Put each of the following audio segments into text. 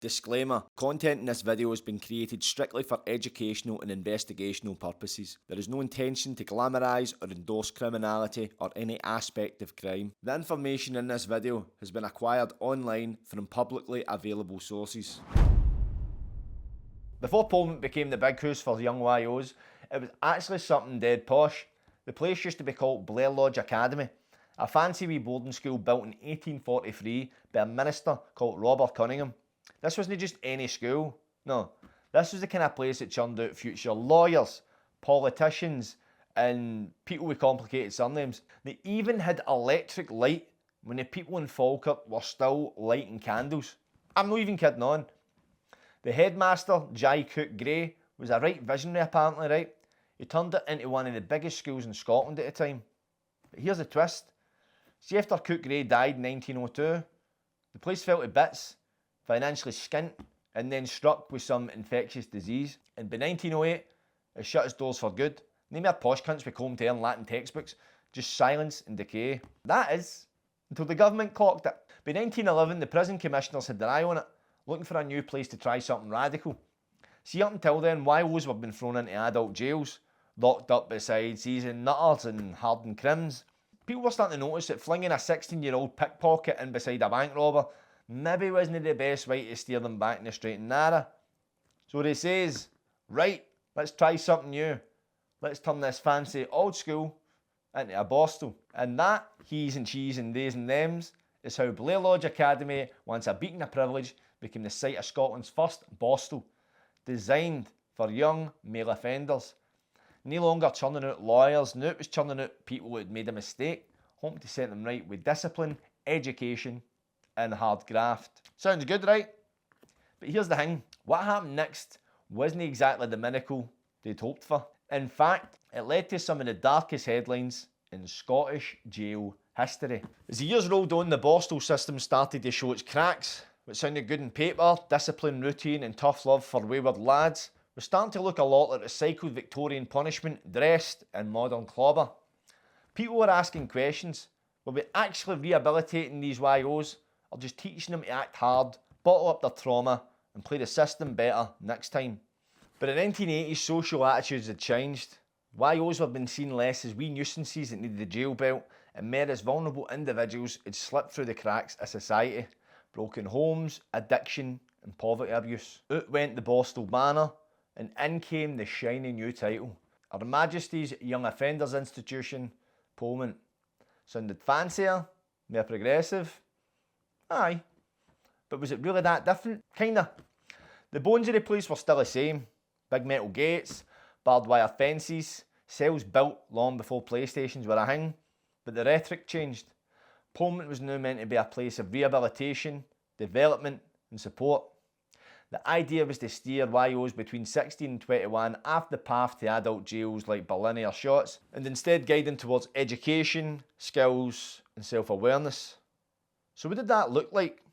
Disclaimer: content in this video has been created strictly for educational and investigational purposes. There is no intention to glamorise or endorse criminality or any aspect of crime. The information in this video has been acquired online from publicly available sources. Before Polmont became the big house for young YOs, it was actually something dead posh. The place used to be called Blairlodge Academy, a fancy wee boarding school built in 1843 by a minister called Robert Cunningham. This wasn't just any school, no. This was the kind of place that churned out future lawyers, politicians, and people with complicated surnames. They even had electric light when the people in Falkirk were still lighting candles. I'm not even kidding on. The headmaster, Jai Cook Gray, was a right visionary apparently, right? He turned it into one of the biggest schools in Scotland at the time. But here's the twist. See, after Cook Gray died in 1902, the place fell to bits, financially skint, and then struck with some infectious disease. And by 1908, it shut its doors for good. No mere posh cunts with combed hair and Latin textbooks, just silence and decay. That is, until the government clocked it. By 1911, the prison commissioners had their eye on it, looking for a new place to try something radical. See, up until then, YOs were being thrown into adult jails, locked up beside seasoned nutters and hardened crims. People were starting to notice that flinging a 16-year-old pickpocket in beside a bank robber maybe wasn't the best way to steer them back in the straight and narrow. So they says, right, let's try something new. Let's turn this fancy old school into a Borstal. And that, he's and she's and theys and thems, is how Blairlodge Academy, once a beacon of privilege, became the site of Scotland's first Borstal, designed for young male offenders. No longer churning out lawyers, now it was churning out people who had made a mistake, hoping to set them right with discipline, education, and hard graft. Sounds good, right? But here's the thing. What happened next wasn't exactly the miracle they'd hoped for. In fact, it led to some of the darkest headlines in Scottish jail history. As the years rolled on, the Borstal system started to show its cracks. What sounded good on paper, discipline, routine and tough love for wayward lads, was starting to look a lot like recycled Victorian punishment dressed in modern clobber. People were asking questions. Were we actually rehabilitating these YOs, or just teaching them to act hard, bottle up their trauma, and play the system better next time? But in the 1980s, social attitudes had changed. YOs were being seen less as wee nuisances that needed the jail belt, and more as vulnerable individuals had slipped through the cracks of society. Broken homes, addiction, and poverty abuse. Out went the Borstal banner, and in came the shiny new title. Her Majesty's Young Offenders Institution, Polmont. Sounded fancier, more progressive. Aye, but was it really that different? Kinda. The bones of the place were still the same. Big metal gates, barbed wire fences, cells built long before PlayStations were a thing. But the rhetoric changed. Polmont was now meant to be a place of rehabilitation, development and support. The idea was to steer YOs between 16 and 21 off the path to adult jails like Berlin or Shots, and instead guide them towards education, skills and self-awareness. So what did that look like?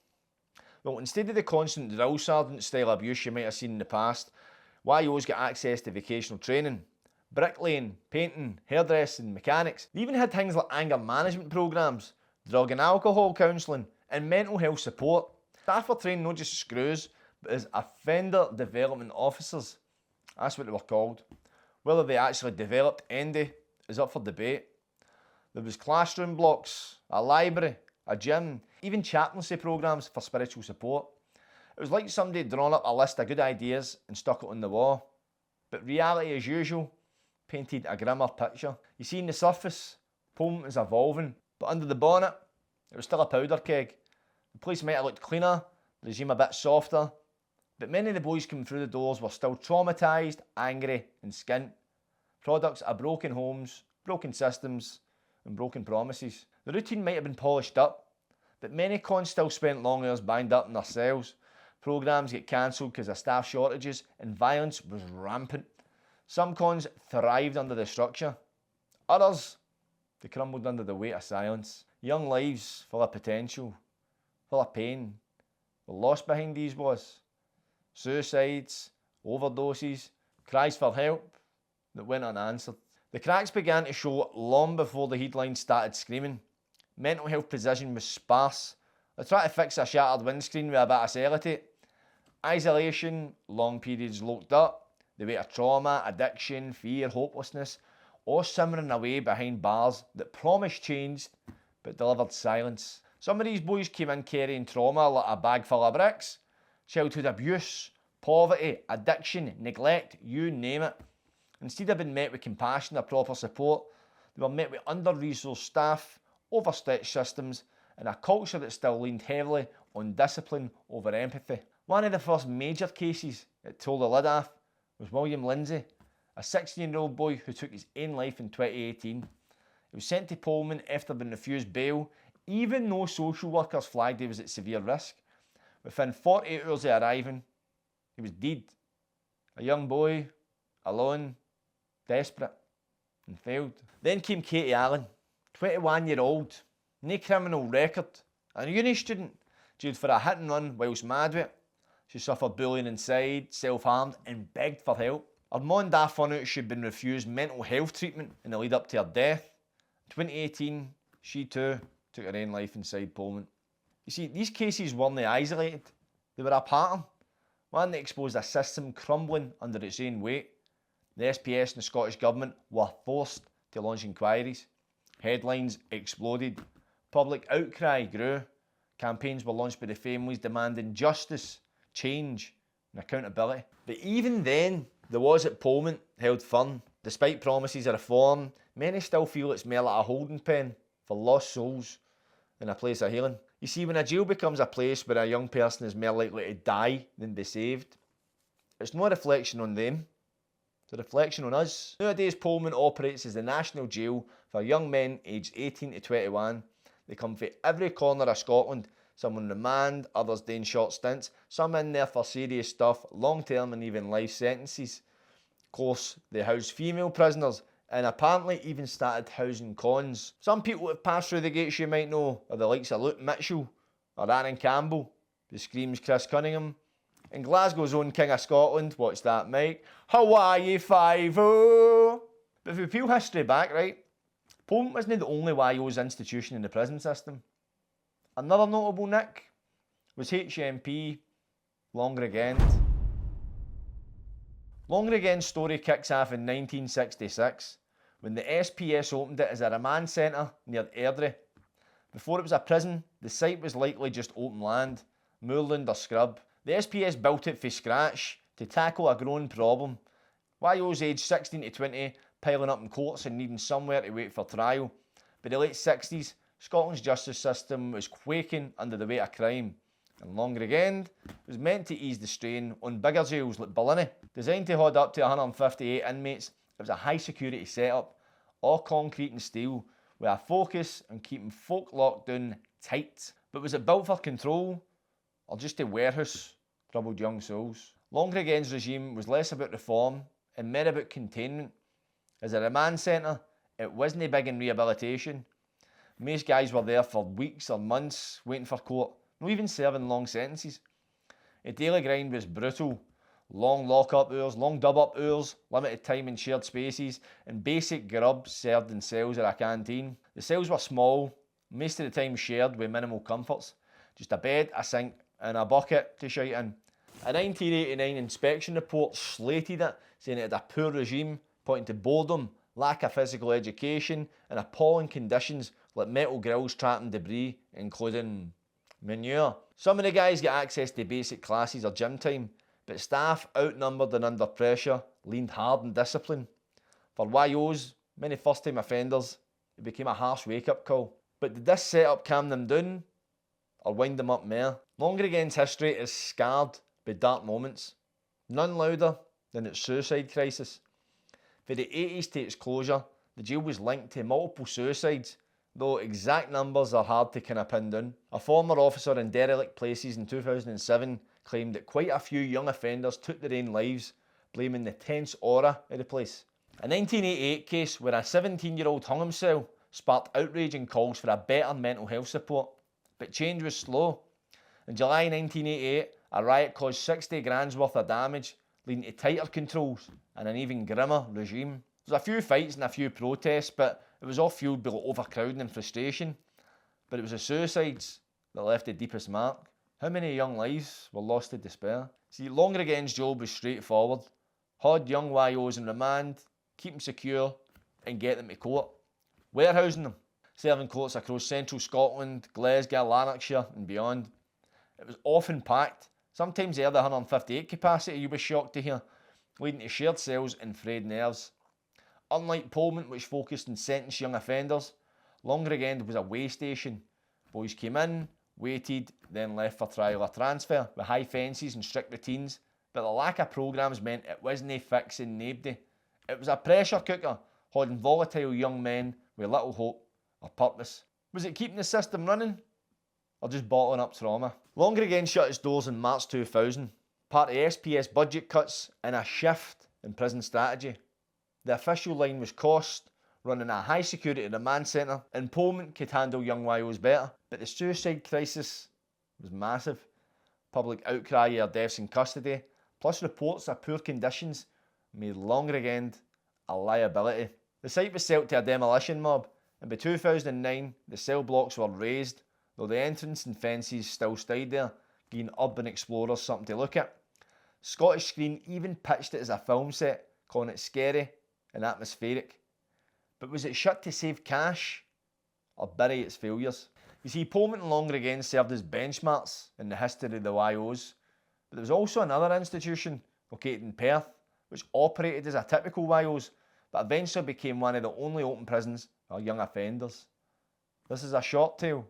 Well, instead of the constant drill sergeant style abuse you might have seen in the past, YOs get access to vocational training, bricklaying, painting, hairdressing, mechanics. They even had things like anger management programs, drug and alcohol counselling, and mental health support. Staff were trained not just as screws, but as offender development officers. That's what they were called. Whether they actually developed any is up for debate. There was classroom blocks, a library, a gym, even chaplaincy programs for spiritual support. It was like somebody had drawn up a list of good ideas and stuck it on the wall. But reality, as usual, painted a grimmer picture. You see, on the surface, Polmont is evolving, but under the bonnet, it was still a powder keg. The place might have looked cleaner, the regime a bit softer, but many of the boys coming through the doors were still traumatised, angry and skint. Products of broken homes, broken systems and broken promises. The routine might have been polished up, but many cons still spent long hours bound up in their cells. Programmes get cancelled because of staff shortages and violence was rampant. Some cons thrived under the structure. Others, they crumbled under the weight of silence. Young lives full of potential, full of pain, were lost behind these walls. Suicides, overdoses, cries for help that went unanswered. The cracks began to show long before the headlines started screaming. Mental health provision was sparse. They tried to fix a shattered windscreen with a bit of sellotape. Isolation, long periods locked up, the weight of trauma, addiction, fear, hopelessness, all simmering away behind bars that promised change but delivered silence. Some of these boys came in carrying trauma like a bag full of bricks. Childhood abuse, poverty, addiction, neglect, you name it. Instead of being met with compassion or proper support, they were met with under-resourced staff, overstretched systems, and a culture that still leaned heavily on discipline over empathy. One of the first major cases that tore the lid off was William Lindsay, a 16-year-old boy who took his own life in 2018. He was sent to Polmont after being refused bail, even though social workers flagged he was at severe risk. Within 48 hours of arriving, he was dead. A young boy, alone, desperate, and failed. Then came Katie Allen, 21-year-old, no criminal record, a uni student, jailed for a hit and run whilst mad with it. She suffered bullying inside, self-harmed, and begged for help. Her mum da found out she'd been refused mental health treatment in the lead up to her death. In 2018, she too took her own life inside Polmont. You see, these cases weren't isolated. They were a pattern, one that exposed a system crumbling under its own weight. The SPS and the Scottish Government were forced to launch inquiries. Headlines exploded. Public outcry grew. Campaigns were launched by the families demanding justice, change, and accountability. But even then, the was at Polmont held firm. Despite promises of reform, many still feel it's more like a holding pen for lost souls than a place of healing. You see, when a jail becomes a place where a young person is more likely to die than be saved, it's no reflection on them, it's a reflection on us. Nowadays, Polmont operates as the national jail for young men aged 18 to 21. They come from every corner of Scotland, some on remand, others doing short stints, some in there for serious stuff, long-term and even life sentences. Of course, they house female prisoners, and apparently even started housing cons. Some people that have passed through the gates you might know are the likes of Luke Mitchell or Aaron Campbell, who screams Chris Cunningham, and Glasgow's own King of Scotland, what's that Mike? HMYOI 5-0! But if we peel history back, right, Polmont wasn't the only YO's institution in the prison system. Another notable nick was HMYOI Longriggend. Longriggend's story kicks off in 1966 when the SPS opened it as a remand centre near Airdrie. Before it was a prison, the site was likely just open land, moorland or scrub. The SPS built it from scratch to tackle a growing problem. YOs aged 16 to 20 piling up in courts and needing somewhere to wait for trial. By the late 60s, Scotland's justice system was quaking under the weight of crime, and Longriggend was meant to ease the strain on bigger jails like Ballinnie. Designed to hold up to 158 inmates, it was a high security setup, all concrete and steel, with a focus on keeping folk locked down tight. But was it built for control, or just a warehouse troubled young souls? Longriggend's regime was less about reform and more about containment. As a remand centre, it wasn't big in rehabilitation. Most guys were there for weeks or months waiting for court, not even serving long sentences. The daily grind was brutal. Long lock-up hours, long dub-up hours, limited time in shared spaces, and basic grub served in cells or a canteen. The cells were small, most of the time shared with minimal comforts. Just a bed, a sink, and a bucket to shite in. A 1989 inspection report slated it, saying it had a poor regime, pointing to boredom, lack of physical education, and appalling conditions like metal grills trapping debris, including manure. Some of the guys get access to basic classes or gym time, but staff, outnumbered and under pressure, leaned hard on discipline. For YOs, many first-time offenders, it became a harsh wake-up call. But did this setup calm them down, or wind them up more? Longriggend's history is scarred by dark moments, none louder than its suicide crisis. For the 80s to its closure, the jail was linked to multiple suicides, though exact numbers are hard to pin down. A former officer in derelict places in 2007 claimed that quite a few young offenders took their own lives, blaming the tense aura of the place. A 1988 case where a 17-year-old hung himself sparked outrage and calls for a better mental health support, but change was slow. In July 1988, a riot caused 60 grand's worth of damage, leading to tighter controls and an even grimmer regime. There was a few fights and a few protests, but it was all fueled by overcrowding and frustration. But it was the suicides that left the deepest mark. How many young lives were lost to despair? See, Longriggend's job was straightforward. Hold young YOs in remand, keep them secure, and get them to court. Warehousing them, serving courts across central Scotland, Glasgow, Lanarkshire and beyond. It was often packed, sometimes over the 158 capacity, you were shocked to hear, leading to shared cells and frayed nerves. Unlike Polmont, which focused on sentenced young offenders, Longriggend was a way station. Boys came in, waited, then left for trial or transfer, with high fences and strict routines, but the lack of programmes meant it wasn't fixing nobody. It was a pressure cooker, holding volatile young men with little hope or purpose. Was it keeping the system running, or just bottling up trauma? Longriggend shut its doors in March 2000, part of SPS budget cuts and a shift in prison strategy. The official line was cost, running a high security remand centre, and Polmont could handle young YOs better. But the suicide crisis was massive. Public outcry of deaths in custody, plus reports of poor conditions, made Longriggend a liability. The site was sold to a demolition mob, and by 2009 the cell blocks were razed, though the entrance and fences still stayed there, giving urban explorers something to look at. Scottish Screen even pitched it as a film set, calling it scary and atmospheric. But was it shut to save cash, or bury its failures? You see, Polmont and Longriggend served as benchmarks in the history of the YOs, but there was also another institution located in Perth, which operated as a typical YOs, but eventually became one of the only open prisons for young offenders. This is a short tale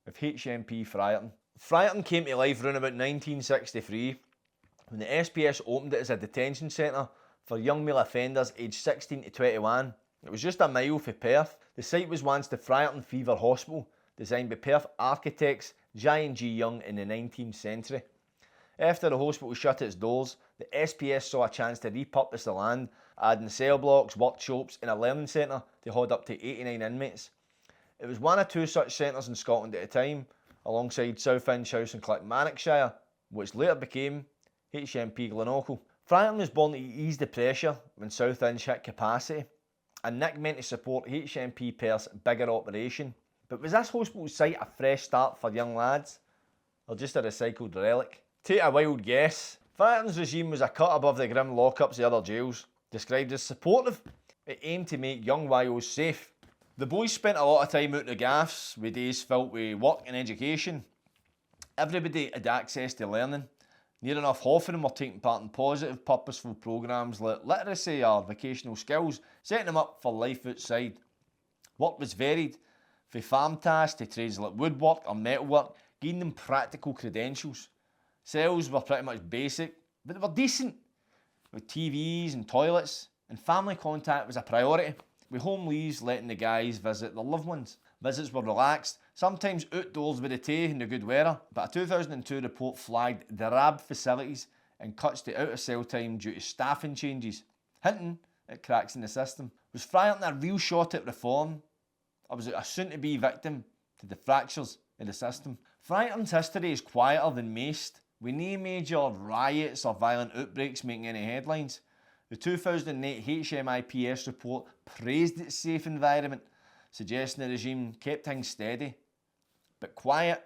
of HMP Friarton. Friarton came to life around about 1963, when the SPS opened it as a detention centre for young male offenders aged 16 to 21. It was just a mile from Perth. The site was once the Friarton Fever Hospital, designed by Perth architects J&G Young in the 19th century. After the hospital shut its doors, the SPS saw a chance to repurpose the land, adding cell blocks, workshops and a learning centre to hold up to 89 inmates. It was one of two such centres in Scotland at the time, alongside Southend House in Clackmannanshire, which later became HMP Glenorchy. Friarton was born to ease the pressure when Southend hit capacity, and Nick meant to support HMP Perth's bigger operation. But was this hospital site a fresh start for young lads, or just a recycled relic? Take a wild guess. Friarton's regime was a cut above the grim lockups of other jails, described as supportive. It aimed to make young YOs safe. The boys spent a lot of time out in the gaffs, with days filled with work and education. Everybody had access to learning. Near enough half of them were taking part in positive, purposeful programmes like literacy or vocational skills, setting them up for life outside. Work was varied, from farm tasks to trades like woodwork or metalwork, giving them practical credentials. Cells were pretty much basic, but they were decent, with TVs and toilets, and family contact was a priority, with home leaves letting the guys visit their loved ones. Visits were relaxed, sometimes outdoors with the tea and the good weather, but a 2002 report flagged drab facilities and cuts to out of cell time due to staffing changes, hinting at cracks in the system. Was Friarton a real shot at reform, or was it a soon-to-be victim to the fractures in the system? Friarton's history is quieter than most, with no major riots or violent outbreaks making any headlines. The 2008 HMIPS report praised its safe environment, suggesting the regime kept things steady. But quiet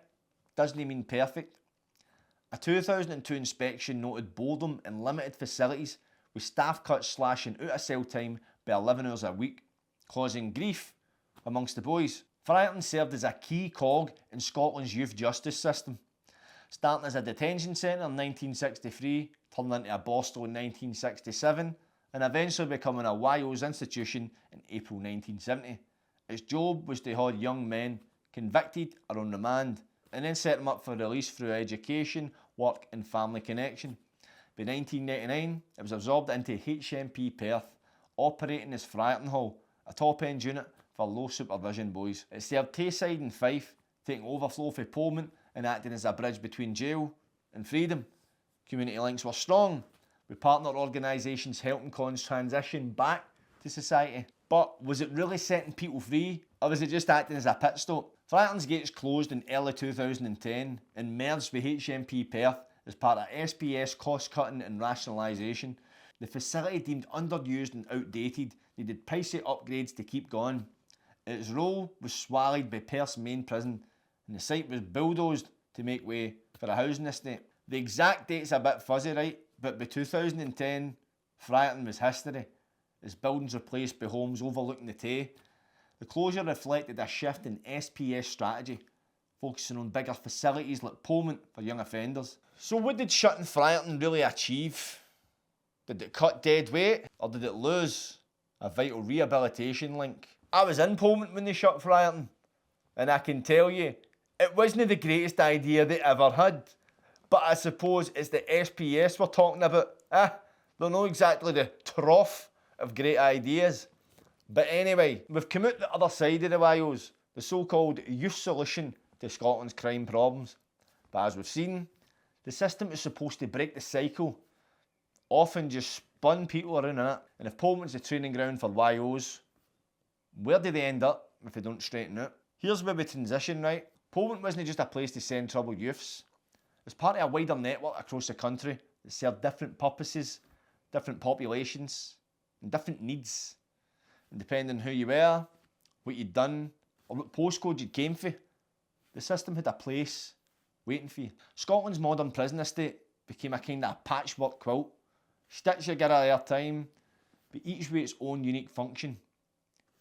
doesn't mean perfect. A 2002 inspection noted boredom in limited facilities, with staff cuts slashing out of cell time by 11 hours a week, causing grief amongst the boys. Friarton served as a key cog in Scotland's youth justice system, starting as a detention centre in 1963, turning into a Borstal in 1967, and eventually becoming a YO's institution in April 1970. Its job was to hold young men convicted or on remand, and then set them up for release through education, work and family connection. By 1999, it was absorbed into HMP Perth, operating as Friarton Hall, a top-end unit for low supervision boys. It served Tayside and Fife, taking overflow for Polmont and acting as a bridge between jail and freedom. Community links were strong, with partner organisations helping cons transition back to society. But was it really setting people free, or was it just acting as a pit stop? Friarton's gates closed in early 2010 and merged with HMP Perth as part of SPS cost cutting and rationalisation. The facility, deemed underused and outdated, needed pricey upgrades to keep going. Its role was swallowed by Perth's main prison, and the site was bulldozed to make way for a housing estate. The exact date's a bit fuzzy, right? But by 2010, Friarton was history, as buildings replaced by homes overlooking the Tay. The closure reflected a shift in SPS strategy, focusing on bigger facilities like Polmont for young offenders. So what did shutting Friarton really achieve? Did it cut dead weight, or did it lose a vital rehabilitation link? I was in Polmont when they shut Friarton, and I can tell you, it wasn't the greatest idea they ever had. But I suppose it's the SPS we're talking about. They're not exactly the trough of great ideas. But anyway, we've come out the other side of the YOs, the so-called youth solution to Scotland's crime problems. But as we've seen, the system is supposed to break the cycle, often just spun people around in it. And if Polmont's the training ground for YOs, where do they end up if they don't straighten out? Here's where we transition, right? Polmont wasn't just a place to send troubled youths. It's part of a wider network across the country that served different purposes, different populations, and different needs. And depending on who you were, what you'd done, or what postcode you came for, the system had a place waiting for you. Scotland's modern prison estate became a kind of patchwork quilt. Stitch you get at their time, but each with its own unique function.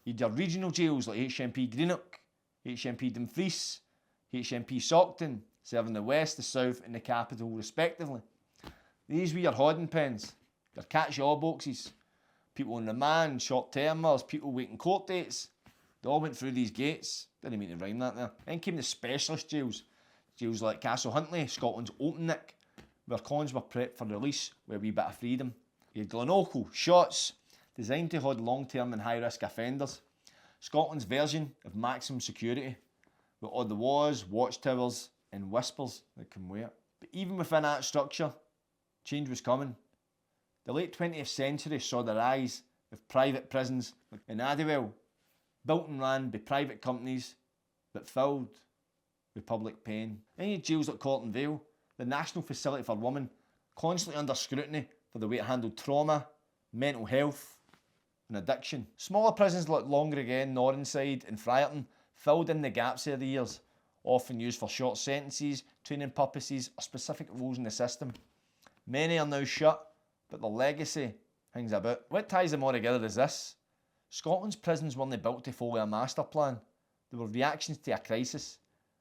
You had your regional jails like HMP Greenock, HMP Dumfries, HMP Saughton, serving the west, the south and the capital respectively. These were your holding pens, your catch-all boxes. People on remand, short-termers, people waiting court dates. They all went through these gates. Didn't mean to rhyme that there. Then came the specialist jails. Jails like Castle Huntly, Scotland's Open Nick, where cons were prepped for release with a wee bit of freedom. You had Glenorchy, Shotts, designed to hold long-term and high-risk offenders. Scotland's version of maximum security, with all the walls, watchtowers and whispers that come with it. But even within that structure, change was coming. The late 20th century saw the rise of private prisons in Adderwell, built and ran by private companies, but filled with public pain. Then you had jails like Corton Vale, the national facility for women, constantly under scrutiny for the way it handled trauma, mental health and addiction. Smaller prisons like Longriggend, Northside and Friarton filled in the gaps over the years, often used for short sentences, training purposes or specific roles in the system. Many are now shut, but their legacy hangs about. What ties them all together is this: Scotland's prisons weren't built to follow a master plan. They were reactions to a crisis.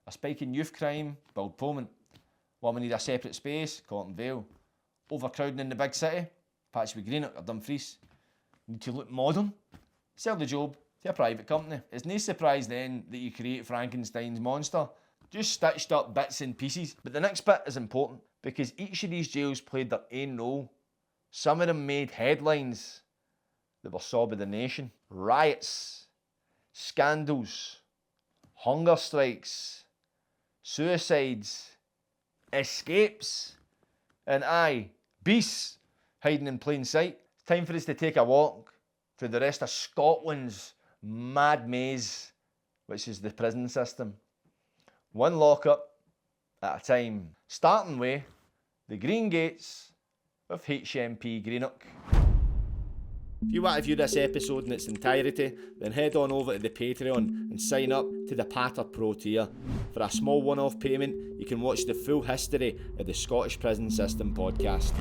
A spike in youth crime, build Polmont. While we need a separate space, Corton Vale. Overcrowding in the big city, Patchway Greenock or Dumfries. Need to look modern, sell the job to a private company. It's no surprise then that you create Frankenstein's monster, just stitched up bits and pieces. But the next bit is important, because each of these jails played their own role. Some of them made headlines that were saw by the nation. Riots, scandals, hunger strikes, suicides, escapes, and beasts hiding in plain sight. It's time for us to take a walk through the rest of Scotland's mad maze, which is the prison system. One lockup at a time, starting with the green gates of HMP Greenock. If you want to view this episode in its entirety, then head on over to the Patreon and sign up to the Patter Pro tier. For a small one-off payment, you can watch the full history of the Scottish Prison System podcast.